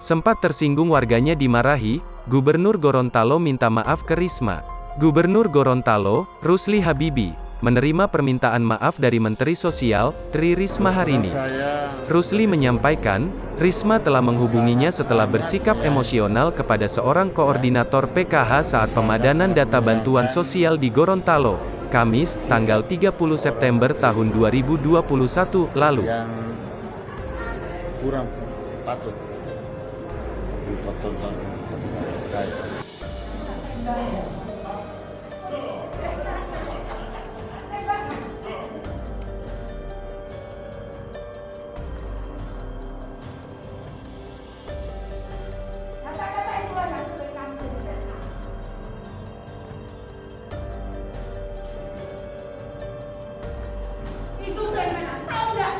Sempat tersinggung warganya dimarahi, Gubernur Gorontalo minta maaf ke Risma. Gubernur Gorontalo, Rusli Habibie, menerima permintaan maaf dari Menteri Sosial, Tri Risma hari ini. Rusli menyampaikan, Risma telah menghubunginya setelah bersikap emosional kepada seorang koordinator PKH saat pemadanan data bantuan sosial di Gorontalo, Kamis, tanggal 30 September tahun 2021 lalu. Yang kurang patut dipertonton saya. Itu saya mana tahu nggak?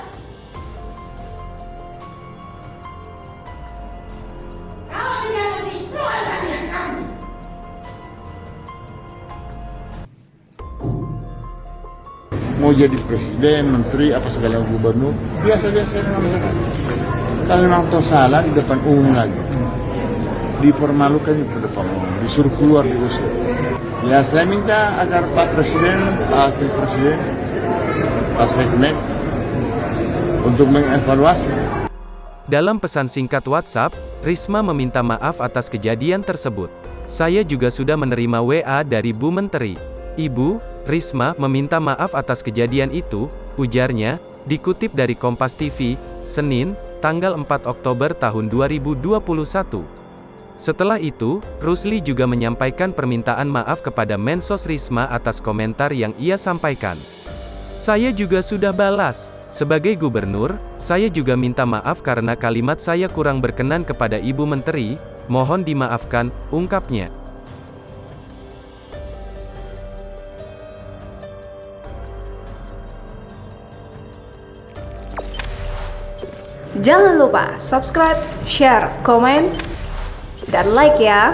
Kalau tidak ngerti, keluarlah dengan kamu. Mau jadi presiden, menteri, apa segala gubernur, biasa-biasa memang masyarakat. Kalau memang toh salah di depan umum lagi, dipermalukan di depan umum, disuruh keluar diusir. Ya saya minta agar Pak Presiden, Pak Wakil Presiden, Pak Seknek untuk mengevaluasi. Dalam pesan singkat WhatsApp, Risma meminta maaf atas kejadian tersebut. Saya juga sudah menerima WA dari Bu Menteri. Ibu, Risma meminta maaf atas kejadian itu, ujarnya, dikutip dari Kompas TV, Senin, tanggal 4 Oktober tahun 2021. Setelah itu, Rusli juga menyampaikan permintaan maaf kepada Mensos Risma atas komentar yang ia sampaikan. Saya juga sudah balas. Sebagai gubernur, saya juga minta maaf karena kalimat saya kurang berkenan kepada Ibu Menteri, mohon dimaafkan, ungkapnya. Jangan lupa subscribe, share, komen, dan like ya.